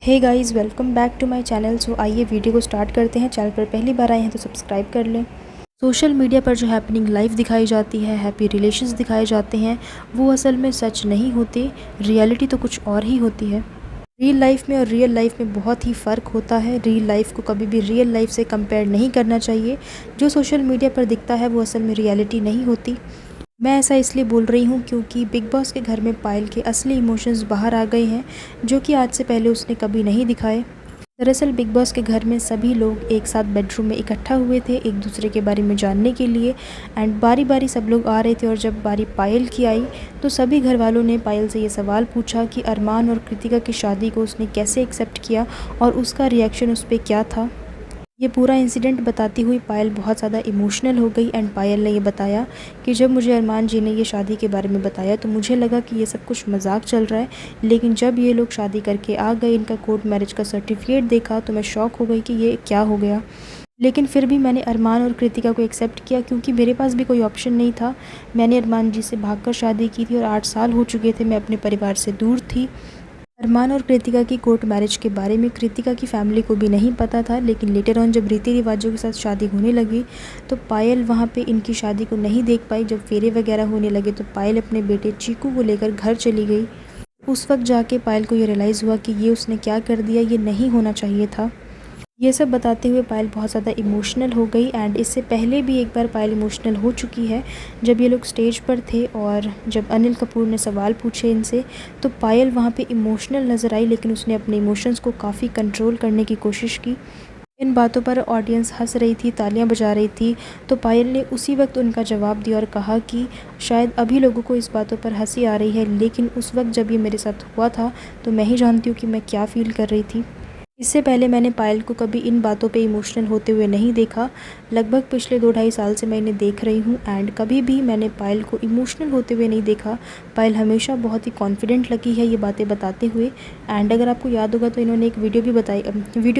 Hey guys, welcome back to my channel. So आइए video को start करते हैं। चैनल पर पहली बार आए हैं तो सब्सक्राइब कर लें। सोशल मीडिया पर जो हैपनिंग लाइफ दिखाई जाती है, हैप्पी रिलेशंस दिखाए जाते हैं, वो असल में सच नहीं होते। रियलिटी तो कुछ और ही होती है। रियल लाइफ में और रियल लाइफ में बहुत ही फ़र्क होता है। रियल लाइफ को कभी भी रियल लाइफ से कंपेयर नहीं करना चाहिए। जो सोशल मीडिया पर दिखता है वो असल में रियलिटी नहीं होती। मैं ऐसा इसलिए बोल रही हूँ क्योंकि बिग बॉस के घर में पायल के असली इमोशंस बाहर आ गए हैं, जो कि आज से पहले उसने कभी नहीं दिखाए। दरअसल बिग बॉस के घर में सभी लोग एक साथ बेडरूम में इकट्ठा हुए थे एक दूसरे के बारे में जानने के लिए। एंड बारी बारी सब लोग आ रहे थे और जब बारी पायल की आई तो सभी घर वालों ने पायल से ये सवाल पूछा कि अरमान और कृतिका की शादी को उसने कैसे एक्सेप्ट किया और उसका रिएक्शन उस पर क्या था। ये पूरा इंसिडेंट बताती हुई पायल बहुत ज़्यादा इमोशनल हो गई। एंड पायल ने ये बताया कि जब मुझे अरमान जी ने ये शादी के बारे में बताया तो मुझे लगा कि ये सब कुछ मजाक चल रहा है, लेकिन जब ये लोग शादी करके आ गए, इनका कोर्ट मैरिज का सर्टिफिकेट देखा तो मैं शॉक हो गई कि ये क्या हो गया। लेकिन फिर भी मैंने अरमान और कृतिका को एक्सेप्ट किया क्योंकि मेरे पास भी कोई ऑप्शन नहीं था। मैंने अरमान जी से भागकर शादी की थी और 8 साल हो चुके थे, मैं अपने परिवार से दूर थी। अरमान और कृतिका की कोर्ट मैरिज के बारे में कृतिका की फैमिली को भी नहीं पता था, लेकिन लेटर ऑन जब रीति रिवाजों के साथ शादी होने लगी तो पायल वहाँ पे इनकी शादी को नहीं देख पाई। जब फेरे वगैरह होने लगे तो पायल अपने बेटे चीकू को लेकर घर चली गई। उस वक्त जाके पायल को ये रियलाइज़ हुआ कि ये उसने क्या कर दिया, ये नहीं होना चाहिए था। ये सब बताते हुए पायल बहुत ज़्यादा इमोशनल हो गई। एंड इससे पहले भी एक बार पायल इमोशनल हो चुकी है, जब ये लोग स्टेज पर थे और जब अनिल कपूर ने सवाल पूछे इनसे तो पायल वहाँ पे इमोशनल नज़र आई, लेकिन उसने अपने इमोशंस को काफ़ी कंट्रोल करने की कोशिश की। इन बातों पर ऑडियंस हंस रही थी, तालियां बजा रही थी, तो पायल ने उसी वक्त उनका जवाब दिया और कहा कि शायद अभी लोगों को इस बातों पर हंसी आ रही है, लेकिन उस वक्त जब ये मेरे साथ हुआ था तो मैं ही जानती हूँ कि मैं क्या फ़ील कर रही थी। इससे पहले मैंने पायल को कभी इन बातों पे इमोशनल होते हुए नहीं देखा। लगभग पिछले 2 ढाई साल से मैं इन्हें देख रही हूँ एंड कभी भी मैंने पायल को इमोशनल होते हुए नहीं देखा। पायल हमेशा बहुत ही कॉन्फिडेंट लगी है ये बातें बताते हुए। एंड अगर आपको याद होगा तो इन्होंने एक वीडियो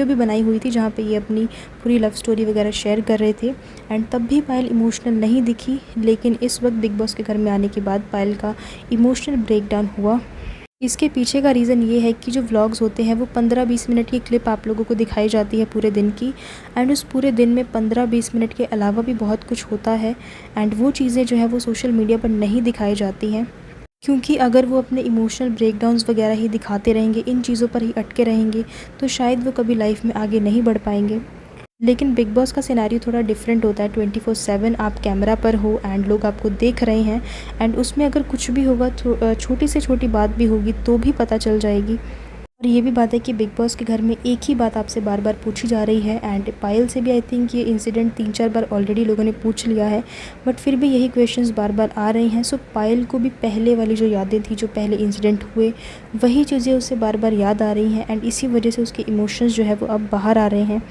भी बनाई हुई थी जहाँ पे ये अपनी पूरी लव स्टोरी वगैरह शेयर कर रहे थे। एंड तब भी पायल इमोशनल नहीं दिखी, लेकिन इस वक्त बिग बॉस के घर में आने के बाद पायल का इमोशनल ब्रेकडाउन हुआ। इसके पीछे का रीज़न ये है कि जो व्लॉग्स होते हैं वो 15-20 मिनट की क्लिप आप लोगों को दिखाई जाती है पूरे दिन की। एंड उस पूरे दिन में 15-20 मिनट के अलावा भी बहुत कुछ होता है। एंड वो चीज़ें जो है वो सोशल मीडिया पर नहीं दिखाई जाती हैं, क्योंकि अगर वो अपने इमोशनल ब्रेकडाउन्स वगैरह ही दिखाते रहेंगे, इन चीज़ों पर ही अटके रहेंगे, तो शायद वो कभी लाइफ में आगे नहीं बढ़ पाएंगे। लेकिन बिग बॉस का सिनेरियो थोड़ा डिफरेंट होता है। 24/7 आप कैमरा पर हो एंड लोग आपको देख रहे हैं। एंड उसमें अगर कुछ भी होगा तो छोटी से छोटी बात भी होगी तो भी पता चल जाएगी। और ये भी बात है कि बिग बॉस के घर में एक ही बात आपसे बार बार पूछी जा रही है। एंड पायल से भी आई थिंक ये इंसिडेंट 3-4 बार ऑलरेडी लोगों ने पूछ लिया है, बट फिर भी यही क्वेश्चंस बार बार आ रही हैं। सो पायल को भी पहले वाली जो यादें थी, जो पहले इंसिडेंट हुए, वही चीज़ें उसे बार बार याद आ रही हैं। एंड इसी वजह से उसके इमोशंस जो है वो अब बाहर आ रहे हैं।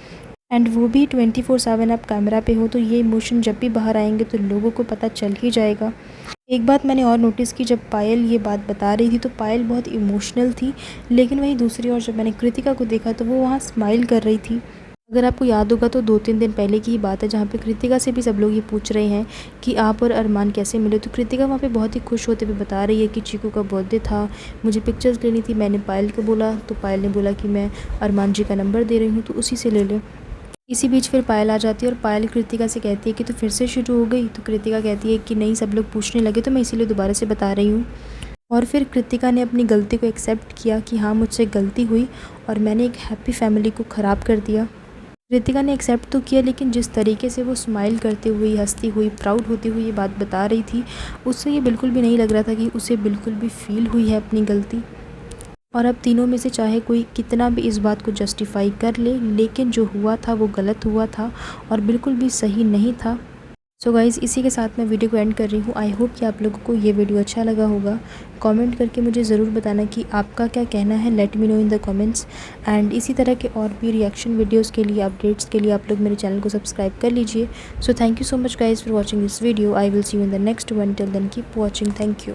एंड वो भी 24/7 आप कैमरा पे हो, तो ये इमोशन जब भी बाहर आएंगे तो लोगों को पता चल ही जाएगा। एक बात मैंने और नोटिस की, जब पायल ये बात बता रही थी तो पायल बहुत इमोशनल थी, लेकिन वहीं दूसरी ओर जब मैंने कृतिका को देखा तो वो वहाँ स्माइल कर रही थी। अगर आपको याद होगा तो 2-3 दिन पहले की ही बात है, जहाँ पे कृतिका से भी सब लोग ये पूछ रहे हैं कि आप और अरमान कैसे मिले, तो कृतिका वहाँ पे बहुत ही खुश होते हुए बता रही है कि चीकू का बर्थडे था, मुझे पिक्चर्स लेनी थी। मैंने पायल को बोला तो पायल ने बोला कि मैं अरमान जी का नंबर दे रही हूँ तो उसी से ले लें। इसी बीच फिर पायल आ जाती है और पायल कृतिका से कहती है कि तो फिर से शुरू हो गई, तो कृतिका कहती है कि नहीं, सब लोग पूछने लगे तो मैं इसीलिए दोबारा से बता रही हूँ। और फिर कृतिका ने अपनी गलती को एक्सेप्ट किया कि हाँ, मुझसे गलती हुई और मैंने एक हैप्पी फैमिली को ख़राब कर दिया। कृतिका ने एक्सेप्ट तो किया, लेकिन जिस तरीके से वो स्माइल करते हुई, हंसती हुई, प्राउड होती हुई ये बात बता रही थी, उससे ये बिल्कुल भी नहीं लग रहा था कि उसे बिल्कुल भी फील हुई है अपनी गलती। और अब तीनों में से चाहे कोई कितना भी इस बात को जस्टिफाई कर ले, लेकिन जो हुआ था वो गलत हुआ था और बिल्कुल भी सही नहीं था। सो गाइज़, इसी के साथ मैं वीडियो को एंड कर रही हूँ। आई होप कि आप लोगों को ये वीडियो अच्छा लगा होगा। कमेंट करके मुझे ज़रूर बताना कि आपका क्या कहना है। Let me know in the comments. And इसी तरह के और भी रिएक्शन वीडियोज़ के लिए, अपडेट्स के लिए आप लोग मेरे चैनल को सब्सक्राइब कर लीजिए। So thank you so much guys for watching this video. I will see you in the next one. Till then keep watching. Thank you.